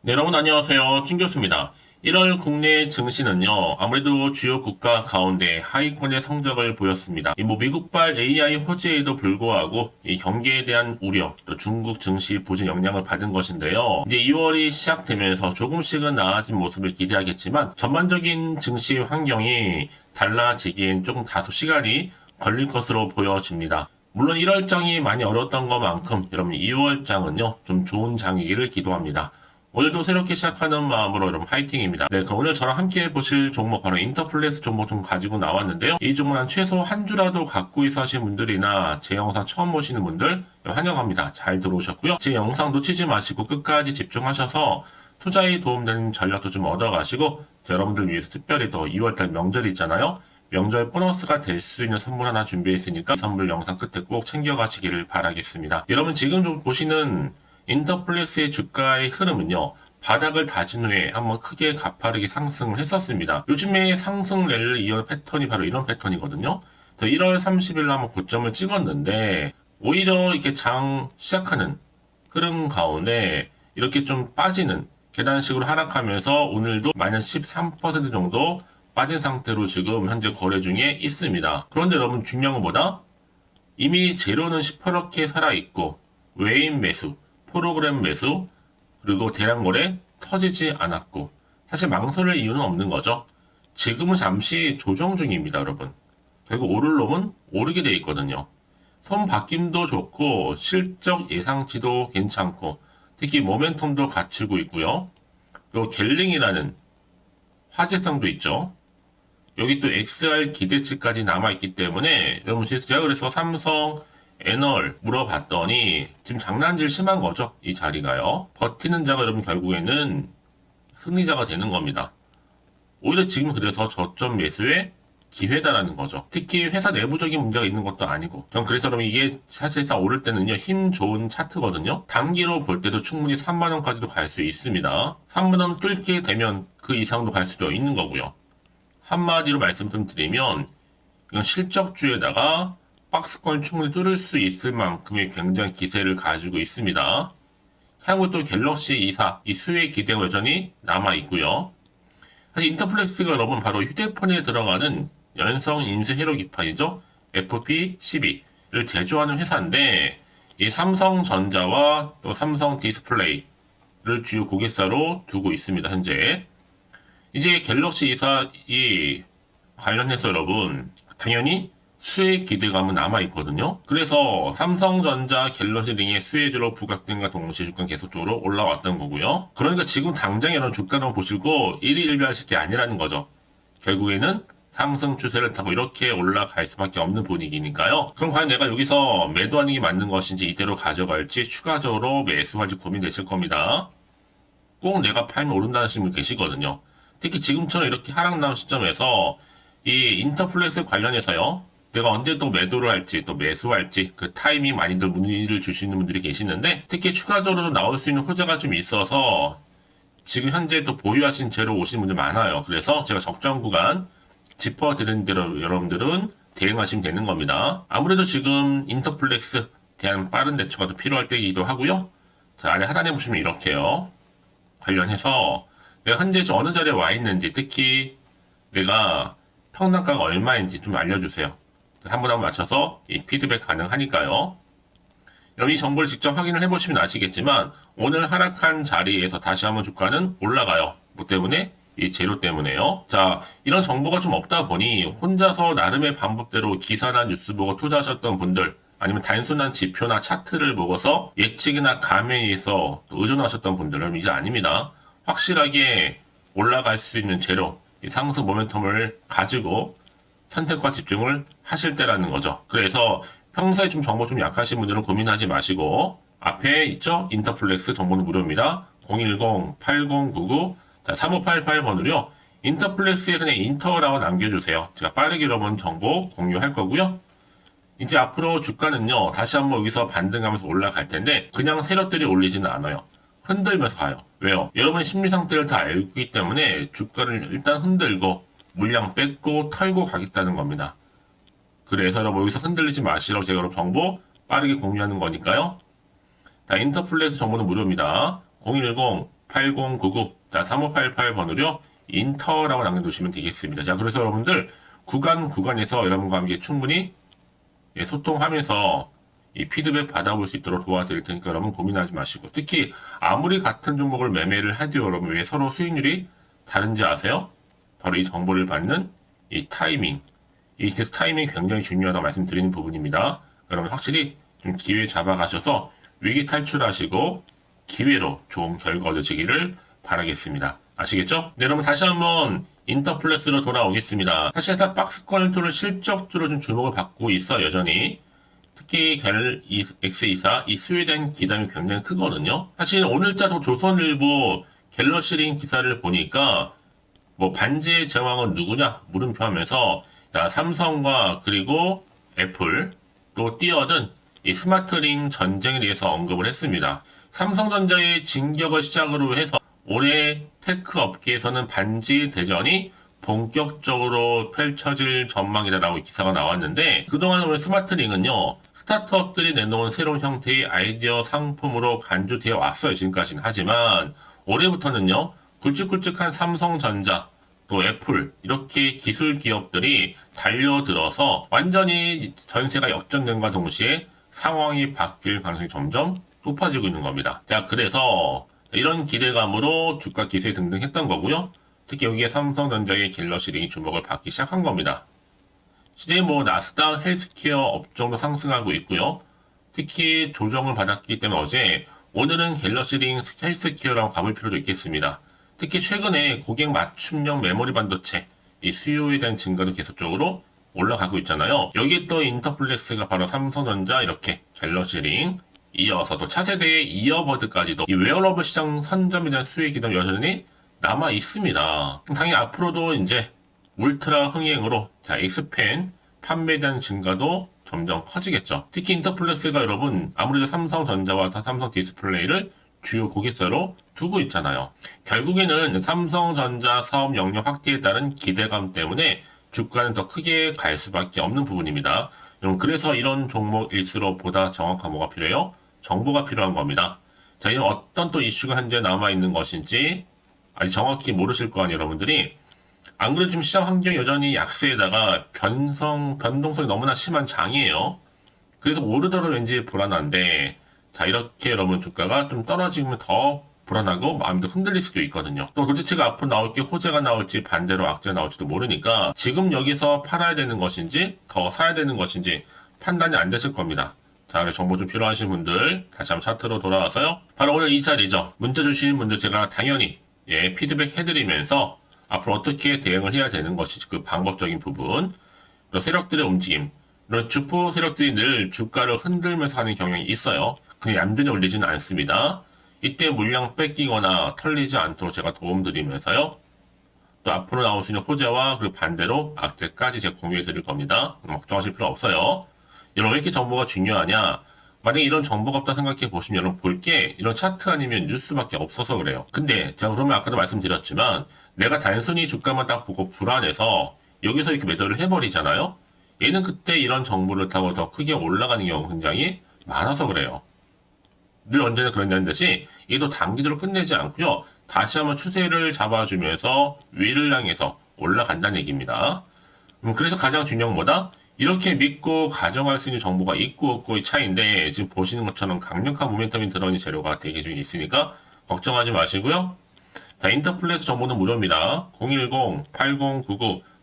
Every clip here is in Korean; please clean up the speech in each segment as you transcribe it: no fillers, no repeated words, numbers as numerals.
네, 여러분 안녕하세요. 찐 교수입니다. 1월 국내 증시는요, 아무래도 주요 국가 가운데 하위권의 성적을 보였습니다. 미국발 AI 호재에도 불구하고 이 경기에 대한 우려, 또 중국 증시 부진 영향을 받은 것인데요. 이제 2월이 시작되면서 조금씩은 나아진 모습을 기대하겠지만 전반적인 증시 환경이 달라지기엔 조금 다소 시간이 걸릴 것으로 보여집니다. 물론 1월장이 많이 어려웠던 것만큼 여러분 2월장은요, 좀 좋은 장이기를 기도합니다. 오늘도 새롭게 시작하는 마음으로 여러분 화이팅입니다. 네, 그럼 오늘 저랑 함께 보실 종목 바로 인터플레이스 종목 좀 가지고 나왔는데요. 이 종목은 최소 한 주라도 갖고 있어 하시는 분들이나 제 영상 처음 보시는 분들 환영합니다. 잘 들어오셨고요. 제 영상 놓치지 마시고 끝까지 집중하셔서 투자에 도움되는 전략도 좀 얻어가시고 여러분들 위해서 특별히 또 2월달 명절이 있잖아요. 명절 보너스가 될 수 있는 선물 하나 준비했으니까 이 선물 영상 끝에 꼭 챙겨가시기를 바라겠습니다. 여러분 지금 좀 보시는 인터플렉스의 주가의 흐름은요, 바닥을 다진 후에 한번 크게 가파르게 상승을 했었습니다. 요즘에 상승 랠리를 이어온 패턴이 바로 이런 패턴이거든요. 1월 30일 한번 고점을 찍었는데 오히려 이렇게 장 시작하는 흐름 가운데 이렇게 좀 빠지는 계단식으로 하락하면서 오늘도 마이너스 13% 정도 빠진 상태로 지금 현재 거래 중에 있습니다. 그런데 여러분 중요한 건 뭐다? 이미 재료는 시퍼렇게 살아있고 외인 매수, 프로그램 매수, 그리고 대량 거래 터지지 않았고 사실 망설일 이유는 없는 거죠. 지금은 잠시 조정 중입니다, 여러분. 결국 오를 놈은 오르게 돼 있거든요. 손바뀜도 좋고 실적 예상치도 괜찮고 특히 모멘텀도 갖추고 있고요. 그리고 갤링이라는 화제성도 있죠. 여기 또 XR 기대치까지 남아있기 때문에 여러분 제가 그래서 삼성 애널 물어봤더니 지금 장난질 심한 거죠. 이 자리가요. 버티는 자가 여러분 결국에는 승리자가 되는 겁니다. 오히려 지금 그래서 저점 매수의 기회다라는 거죠. 특히 회사 내부적인 문제가 있는 것도 아니고 전 그래서 여러분 이게 사실상 오를 때는요 힘 좋은 차트거든요. 단기로 볼 때도 충분히 3만원까지도 갈 수 있습니다. 3만원 뚫게 되면 그 이상도 갈 수도 있는 거고요. 한마디로 말씀 좀 드리면 이건 실적주에다가 박스권을 충분히 뚫을 수 있을 만큼의 굉장히 기세를 가지고 있습니다. 향후 또 갤럭시 2사 이 수혜 기대가 여전히 남아 있고요. 사실 인터플렉스가 여러분 바로 휴대폰에 들어가는 연성 인쇄 회로 기판이죠. FP12를 제조하는 회사인데 이 삼성전자와 또 삼성 디스플레이를 주요 고객사로 두고 있습니다. 현재 이제 갤럭시 2사 이 관련해서 여러분 당연히 수혜 기대감은 남아있거든요. 그래서 삼성전자 갤럭시 등의 수혜주로 부각된과 동시에 주가는 계속적으로 올라왔던 거고요. 그러니까 지금 당장 이런 주가를 보시고 일희일비하실 게 아니라는 거죠. 결국에는 상승 추세를 타고 이렇게 올라갈 수밖에 없는 분위기니까요. 그럼 과연 내가 여기서 매도하는 게 맞는 것인지 이대로 가져갈지 추가적으로 매수할지 고민되실 겁니다. 꼭 내가 팔면 오른다는 분이 계시거든요. 특히 지금처럼 이렇게 하락 나온 시점에서 이 인터플렉스 관련해서요. 내가 언제 또 매도를 할지 또 매수할지 그 타이밍 많이들 문의를 주시는 분들이 계시는데 특히 추가적으로 나올 수 있는 호재가 좀 있어서 지금 현재 또 보유하신 채로 오시는 분들 많아요. 그래서 제가 적정 구간 짚어드린 대로 여러분들은 대응하시면 되는 겁니다. 아무래도 지금 인터플렉스 대한 빠른 대처가 더 필요할 때이기도 하고요. 자, 아래 하단에 보시면 이렇게요. 관련해서 내가 현재 어느 자리에 와 있는지 특히 내가 평단가가 얼마인지 좀 알려주세요. 한 번 맞춰서 이 피드백 가능하니까요. 여기 정보를 직접 확인을 해보시면 아시겠지만 오늘 하락한 자리에서 다시 한번 주가는 올라가요. 뭐 때문에? 이 재료 때문에요. 자, 이런 정보가 좀 없다 보니 혼자서 나름의 방법대로 기사나 뉴스 보고 투자하셨던 분들 아니면 단순한 지표나 차트를 보고서 예측이나 감에 의해서 의존하셨던 분들은 이제 아닙니다. 확실하게 올라갈 수 있는 재료, 상승 모멘텀을 가지고 선택과 집중을 하실 때라는 거죠. 그래서 평소에 좀 정보 좀 약하신 분들은 고민하지 마시고 앞에 있죠? 인터플렉스 정보는 무료입니다. 010-8099-3588번으로요. 인터플렉스에 그냥 인터라고 남겨주세요. 제가 빠르게 여러분 정보 공유할 거고요. 이제 앞으로 주가는요. 다시 한번 여기서 반등하면서 올라갈 텐데 그냥 세력들이 올리지는 않아요. 흔들면서 가요. 왜요? 여러분의 심리 상태를 다 알기 때문에 주가를 일단 흔들고 물량 뺏고 털고 가겠다는 겁니다. 그래서 여러분 여기서 흔들리지 마시라고 제가 여러분 정보 빠르게 공유하는 거니까요. 자, 인터플렉스 정보는 무료입니다. 8099, 3588번으로 인터라고 남겨두시면 되겠습니다. 자, 그래서 여러분들 구간에서 여러분과 함께 충분히 소통하면서 이 피드백 받아볼 수 있도록 도와드릴 테니까 여러분 고민하지 마시고, 특히 아무리 같은 종목을 매매를 해도 여러분 왜 서로 수익률이 다른지 아세요? 바로 이 정보를 받는 이 타이밍, 이 타이밍이 굉장히 중요하다고 말씀드리는 부분입니다. 여러분 확실히 좀 기회 잡아가셔서 위기 탈출하시고 기회로 좋은 결과 얻으시기를 바라겠습니다. 아시겠죠? 네, 여러분 다시 한번 인터플렉스로 돌아오겠습니다. 사실 회사 박스권 툴을 실적주로 좀 주목을 받고 있어 여전히. 특히 갤 X24 이 수요에 대한 기대감이 굉장히 크거든요. 사실 오늘자도 조선일보 갤러시링 기사를 보니까 뭐 반지의 제왕은 누구냐 물음표 하면서 삼성과 그리고 애플 또 뛰어든 이 스마트링 전쟁에 대해서 언급을 했습니다. 삼성전자의 진격을 시작으로 해서 올해 테크 업계에서는 반지 대전이 본격적으로 펼쳐질 전망이다라고 기사가 나왔는데, 그동안 오늘 스마트링은요 스타트업들이 내놓은 새로운 형태의 아이디어 상품으로 간주되어 왔어요 지금까지는. 하지만 올해부터는요 굵직굵직한 삼성전자 또 애플 이렇게 기술 기업들이 달려들어서 완전히 전세가 역전된과 동시에 상황이 바뀔 가능성이 점점 높아지고 있는 겁니다. 자, 그래서 이런 기대감으로 주가 기세 등등 했던 거고요. 특히 여기에 삼성전자의 갤러시링이 주목을 받기 시작한 겁니다. 실제 뭐 나스닥 헬스케어 업종도 상승하고 있고요. 특히 조정을 받았기 때문에 오늘은 갤러시링 헬스케어라고 가볼 필요도 있겠습니다. 특히 최근에 고객 맞춤형 메모리 반도체 이 수요에 대한 증가도 계속적으로 올라가고 있잖아요. 여기에 또 인터플렉스가 바로 삼성전자 이렇게 갤러시링 이어서 또 차세대의 이어버드까지도 이 웨어러블 시장 선점에 대한 수요의 기대는 여전히 남아 있습니다. 당연히 앞으로도 이제 울트라 흥행으로 X펜 판매에 대한 증가도 점점 커지겠죠. 특히 인터플렉스가 여러분 아무래도 삼성전자와 삼성 디스플레이를 주요 고객사로 두고 있잖아요. 결국에는 삼성전자 사업 영역 확대에 따른 기대감 때문에 주가는 더 크게 갈 수밖에 없는 부분입니다. 여러분 그래서 이런 종목일수록 보다 정확한 뭐가 필요해요? 정보가 필요한 겁니다. 자, 이런 어떤 또 이슈가 현재 남아있는 것인지 아직 정확히 모르실 거 아니에요, 여러분들이. 안 그래도 지금 시장 환경이 여전히 약세에다가 변동성이 너무나 심한 장이에요. 그래서 오르더라도 왠지 불안한데, 자, 이렇게 여러분 주가가 좀 떨어지면 더 불안하고 마음도 흔들릴 수도 있거든요. 또 도대체가 앞으로 나올게 호재가 나올지 반대로 악재가 나올지도 모르니까 지금 여기서 팔아야 되는 것인지 더 사야 되는 것인지 판단이 안 되실 겁니다. 자, 그래서 정보 좀 필요하신 분들 다시 한번 차트로 돌아와서요. 바로 오늘 이 자리죠. 문자 주시는 분들 제가 당연히 피드백 해드리면서 앞으로 어떻게 대응을 해야 되는 것인지 그 방법적인 부분, 또 세력들의 움직임, 이런 주포 세력들이 늘 주가를 흔들면서 하는 경향이 있어요. 그냥 얌전히 올리지는 않습니다. 이때 물량 뺏기거나 털리지 않도록 제가 도움드리면서요. 또 앞으로 나올 수 있는 호재와 그리고 반대로 악재까지 제가 공유해 드릴 겁니다. 걱정하실 필요 없어요. 여러분 왜 이렇게 정보가 중요하냐? 만약에 이런 정보가 없다 생각해 보시면 여러분 볼 게 이런 차트 아니면 뉴스밖에 없어서 그래요. 근데 제가 그러면 아까도 말씀드렸지만 내가 단순히 주가만 딱 보고 불안해서 여기서 이렇게 매도를 해버리잖아요. 얘는 그때 이런 정보를 타고 더 크게 올라가는 경우가 굉장히 많아서 그래요. 늘 언제나 그런다는 듯이 얘도 단기적으로 끝내지 않고요. 다시 한번 추세를 잡아주면서 위를 향해서 올라간다는 얘기입니다. 그래서 가장 중요한 뭐다? 이렇게 믿고 가정할 수 있는 정보가 있고 없고의 차이인데 지금 보시는 것처럼 강력한 모멘텀이 들어있는 재료가 대기 중에 있으니까 걱정하지 마시고요. 자, 인터플렉스 정보는 무료입니다.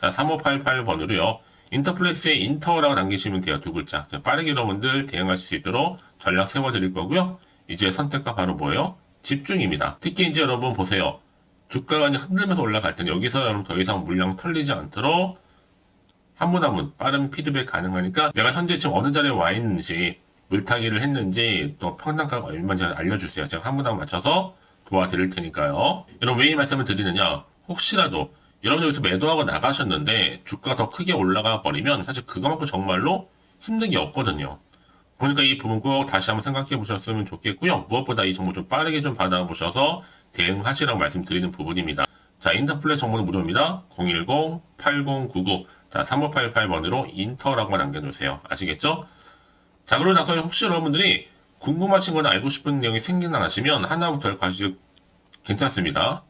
010-8099-3588번으로요. 인터플렉스에 인터라고 남기시면 돼요. 두 글자. 빠르게 여러분들 대응할 수 있도록 전략 세워드릴 거고요. 이제 선택과 바로 뭐예요? 집중입니다. 특히 이제 여러분 보세요. 주가가 이제 흔들면서 올라갈 때는 여기서 여러분 더 이상 물량 털리지 않도록 한 분 한 분 빠른 피드백 가능하니까 내가 현재 지금 어느 자리에 와 있는지 물타기를 했는지 또 평단가가 얼마인지 알려주세요. 제가 한 분 한 분 맞춰서 도와드릴 테니까요. 여러분 왜 이 말씀을 드리느냐? 혹시라도 여러분 여기서 매도하고 나가셨는데 주가가 더 크게 올라가 버리면 사실 그거만큼 정말로 힘든 게 없거든요. 그러니까 이 부분 꼭 다시 한번 생각해 보셨으면 좋겠고요. 무엇보다 이 정보 좀 빠르게 좀 받아보셔서 대응하시라고 말씀드리는 부분입니다. 자, 인터플렉스 정보는 무료입니다. 010-8099-3588번으로 인터라고 남겨주세요. 아시겠죠? 자, 그러고 나서 혹시 여러분들이 궁금하신 거나 알고 싶은 내용이 생긴다 하시면 하나부터 여기까지 괜찮습니다.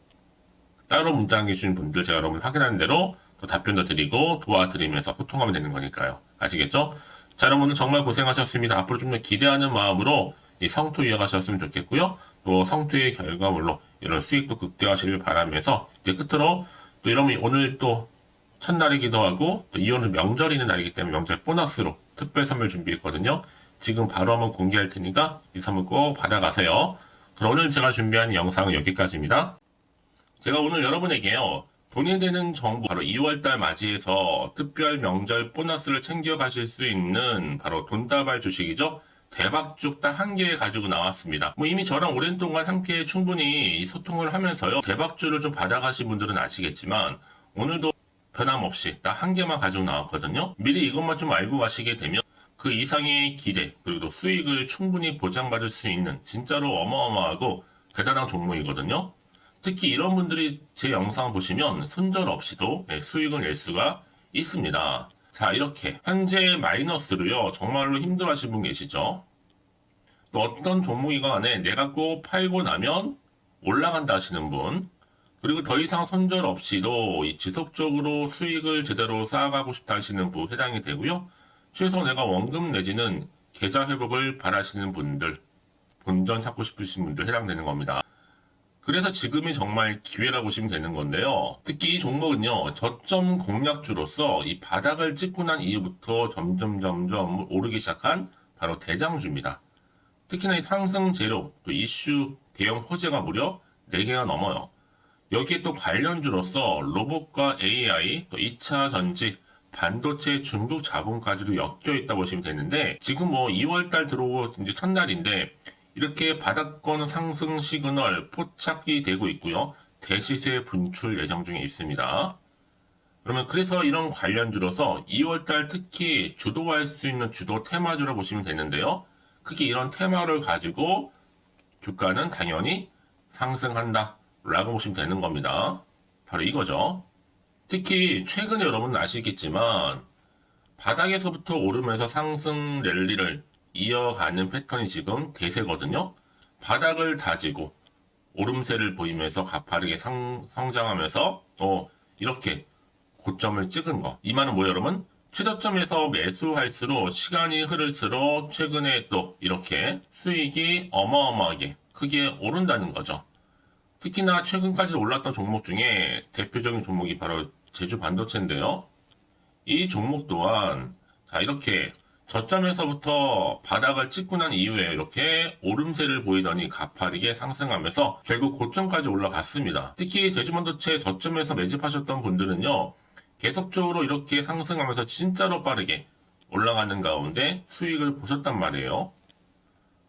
따로 문자 남겨주신 분들 제가 여러분 확인한 대로 또 답변도 드리고 도와드리면서 소통하면 되는 거니까요. 아시겠죠? 자, 여러분은 정말 고생하셨습니다. 앞으로 좀 더 기대하는 마음으로 이 성투 이어가셨으면 좋겠고요. 또 성투의 결과물로 이런 수익도 극대화하시길 바라면서 이제 끝으로 또 여러분 오늘 또 첫날이기도 하고 또 이오는 명절이 있는 날이기 때문에 명절 보너스로 특별 선물 준비했거든요. 지금 바로 한번 공개할 테니까 이 선물 꼭 받아가세요. 그럼 오늘 제가 준비한 영상은 여기까지입니다. 제가 오늘 여러분에게요. 돈이 되는 정보 바로 2월달 맞이해서 특별 명절 보너스를 챙겨가실 수 있는 바로 돈다발 주식이죠. 대박죽 딱 한 개 가지고 나왔습니다. 뭐 이미 저랑 오랜 동안 함께 충분히 소통을 하면서요. 대박주를 좀 받아가신 분들은 아시겠지만 오늘도 변함없이 딱 한 개만 가지고 나왔거든요. 미리 이것만 좀 알고 가시게 되면 그 이상의 기대 그리고 또 수익을 충분히 보장받을 수 있는 진짜로 어마어마하고 대단한 종목이거든요. 특히 이런 분들이 제 영상 보시면 손절 없이도 수익을 낼 수가 있습니다. 자, 이렇게 현재 마이너스로요. 정말로 힘들어하시는 분 계시죠? 또 어떤 종목이건 내가 꼭 팔고 나면 올라간다 하시는 분, 그리고 더 이상 손절 없이도 지속적으로 수익을 제대로 쌓아가고 싶다 하시는 분 해당이 되고요. 최소 내가 원금 내지는 계좌 회복을 바라시는 분들, 본전 찾고 싶으신 분들 해당되는 겁니다. 그래서 지금이 정말 기회라고 보시면 되는 건데요. 특히 이 종목은요, 저점 공략주로서 이 바닥을 찍고 난 이후부터 점점 오르기 시작한 바로 대장주입니다. 특히나 이 상승 재료, 또 이슈, 대형 호재가 무려 4개가 넘어요. 여기에 또 관련주로서 로봇과 AI, 또 2차 전지, 반도체, 중국 자본까지도 엮여 있다 보시면 되는데, 지금 뭐 2월달 들어오고 이제 첫날인데, 이렇게 바닥권 상승 시그널 포착이 되고 있고요. 대시세 분출 예정 중에 있습니다. 그러면 그래서 이런 관련주로서 2월달 특히 주도할 수 있는 주도 테마주라고 보시면 되는데요. 크게 이런 테마를 가지고 주가는 당연히 상승한다 라고 보시면 되는 겁니다. 바로 이거죠. 특히 최근에 여러분은 아시겠지만 바닥에서부터 오르면서 상승 랠리를 이어가는 패턴이 지금 대세거든요. 바닥을 다지고 오름세를 보이면서 가파르게 성장하면서 이렇게 고점을 찍은 거. 이 말은 뭐예요, 여러분? 최저점에서 매수할수록 시간이 흐를수록 최근에 또 이렇게 수익이 어마어마하게 크게 오른다는 거죠. 특히나 최근까지 올랐던 종목 중에 대표적인 종목이 바로 제주 반도체인데요. 이 종목 또한 자 이렇게 저점에서부터 바닥을 찍고 난 이후에 이렇게 오름세를 보이더니 가파르게 상승하면서 결국 고점까지 올라갔습니다. 특히 제주반도체 저점에서 매집하셨던 분들은요. 계속적으로 이렇게 상승하면서 진짜로 빠르게 올라가는 가운데 수익을 보셨단 말이에요.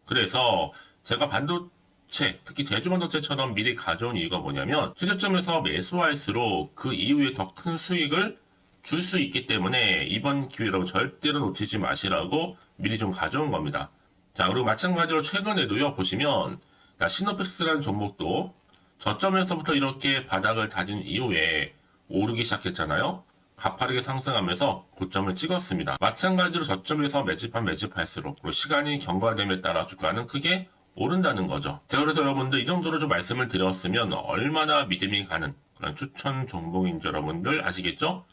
그래서 제가 반도체, 특히 제주반도체처럼 미리 가져온 이유가 뭐냐면 최저점에서 매수할수록 그 이후에 더 큰 수익을 줄 수 있기 때문에 이번 기회로 절대로 놓치지 마시라고 미리 좀 가져온 겁니다. 자, 그리고 마찬가지로 최근에도요, 보시면, 시노펙스라는 종목도 저점에서부터 이렇게 바닥을 다진 이후에 오르기 시작했잖아요. 가파르게 상승하면서 고점을 찍었습니다. 마찬가지로 저점에서 매집할수록 시간이 경과됨에 따라 주가는 크게 오른다는 거죠. 자, 그래서 여러분들 이 정도로 좀 말씀을 드렸으면 얼마나 믿음이 가는 그런 추천 종목인지 여러분들 아시겠죠?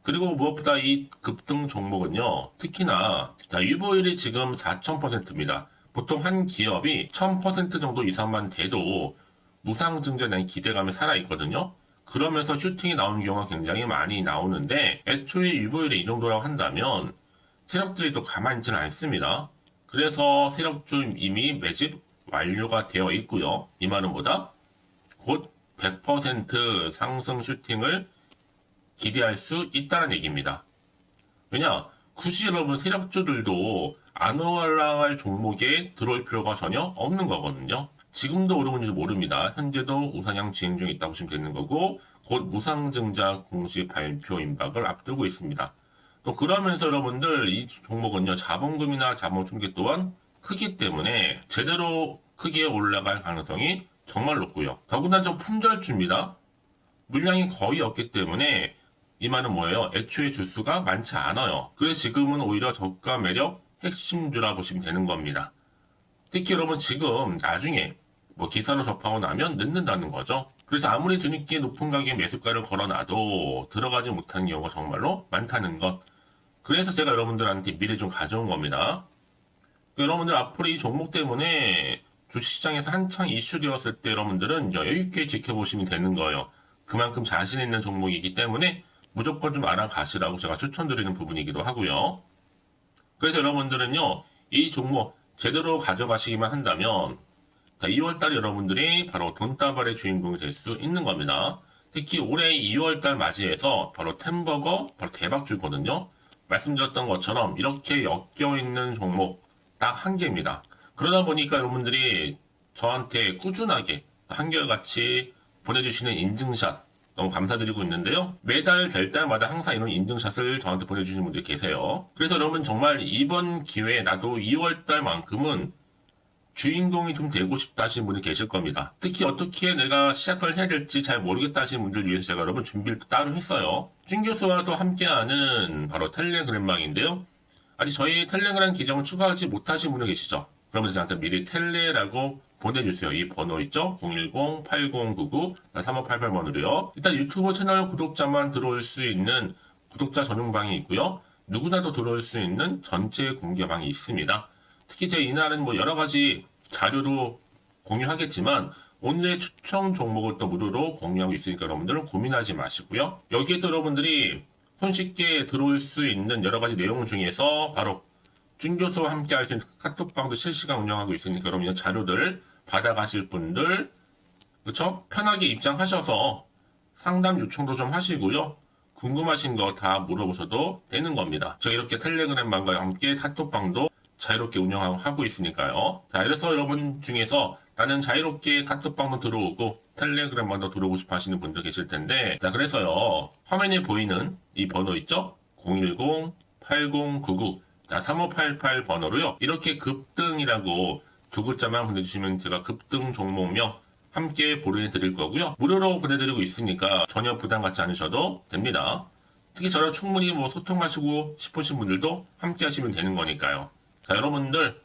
그리고 무엇보다 이 급등 종목은요, 특히나, 유보율이 지금 4000%입니다. 보통 한 기업이 1000% 정도 이상만 돼도 무상증자에 대한 기대감이 살아있거든요. 그러면서 슈팅이 나오는 경우가 굉장히 많이 나오는데, 애초에 유보율이 이 정도라고 한다면, 세력들이 또 가만히 있지는 않습니다. 그래서 세력주 이미 매집 완료가 되어 있고요. 이 말은 뭐다? 곧 100% 상승 슈팅을 기대할 수 있다는 얘기입니다. 왜냐? 굳이 여러분 세력주들도 안 올라갈 종목에 들어올 필요가 전혀 없는 거거든요. 지금도 오르고 있는지 모릅니다. 현재도 우상향 진행 중에 있다고 보시면 되는 거고 곧 무상증자 공시 발표 임박을 앞두고 있습니다. 또 그러면서 여러분들 이 종목은요. 자본금이나 자본 충격 또한 크기 때문에 제대로 크게 올라갈 가능성이 정말 높고요. 더군다나 좀 품절주입니다. 물량이 거의 없기 때문에 이 말은 뭐예요? 애초에 주수가 많지 않아요. 그래서 지금은 오히려 저가 매력 핵심주라 보시면 되는 겁니다. 특히 여러분 지금 나중에 뭐 기사로 접하고 나면 늦는다는 거죠. 그래서 아무리 뒤늦게 높은 가격의 매수가를 걸어놔도 들어가지 못하는 경우가 정말로 많다는 것. 그래서 제가 여러분들한테 미리 좀 가져온 겁니다. 여러분들 앞으로 이 종목 때문에 주식시장에서 한창 이슈되었을 때 여러분들은 여유있게 지켜보시면 되는 거예요. 그만큼 자신 있는 종목이기 때문에 무조건 좀 알아가시라고 제가 추천드리는 부분이기도 하고요. 그래서 여러분들은요, 이 종목 제대로 가져가시기만 한다면 2월달에 여러분들이 바로 돈다발의 주인공이 될 수 있는 겁니다. 특히 올해 2월달 맞이해서 바로 템버거 바로 대박주거든요. 말씀드렸던 것처럼 이렇게 엮여있는 종목 딱 한 개입니다. 그러다 보니까 여러분들이 저한테 꾸준하게 한결같이 보내주시는 인증샷 너무 감사드리고 있는데요. 매달 될 때마다 항상 이런 인증샷을 저한테 보내주시는 분들이 계세요. 그래서 여러분 정말 이번 기회에 나도 2월달만큼은 주인공이 좀 되고 싶다 하시는 분이 계실 겁니다. 특히 어떻게 내가 시작을 해야 될지 잘 모르겠다 하시는 분들 위해서 제가 여러분 준비를 따로 했어요. 준 교수와도 함께하는 바로 텔레그램방인데요. 아직 저희 텔레그램 계정을 추가하지 못하신 분이 계시죠? 그러면 저한테 미리 텔레라고 보내주세요. 이 번호 있죠? 010-8099-3588번으로요. 일단 유튜브 채널 구독자만 들어올 수 있는 구독자 전용방이 있고요. 누구나도 들어올 수 있는 전체 공개방이 있습니다. 특히 제 이날은 뭐 여러 가지 자료도 공유하겠지만 오늘의 추천 종목을 또 무료로 공유하고 있으니까 여러분들은 고민하지 마시고요. 여기에 또 여러분들이 손쉽게 들어올 수 있는 여러 가지 내용 중에서 바로 준교수와 함께 할 수 있는 카톡방도 실시간 운영하고 있으니까 여러분 이 자료들 받아가실 분들 그렇죠? 편하게 입장하셔서 상담 요청도 좀 하시고요. 궁금하신 거 다 물어보셔도 되는 겁니다. 저 이렇게 텔레그램방과 함께 카톡방도 자유롭게 운영하고 있으니까요. 자, 그래서 여러분 중에서 나는 자유롭게 카톡방도 들어오고 텔레그램방도 들어오고 싶어 하시는 분들 계실 텐데, 자, 그래서요. 화면에 보이는 이 번호 있죠? 010-8099-3588 번호로요. 이렇게 급등이라고 두 글자만 보내주시면 제가 급등 종목명 함께 보내드릴 거고요. 무료로 보내드리고 있으니까 전혀 부담 갖지 않으셔도 됩니다. 특히 저랑 충분히 뭐 소통하시고 싶으신 분들도 함께 하시면 되는 거니까요. 자, 여러분들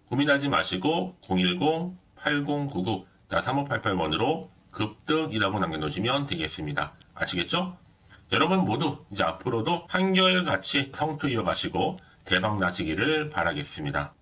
고민하지 마시고 010-8099-3588번으로 급등이라고 남겨놓으시면 되겠습니다. 아시겠죠? 여러분 모두 이제 앞으로도 한결같이 성투 이어가시고 대박 나시기를 바라겠습니다.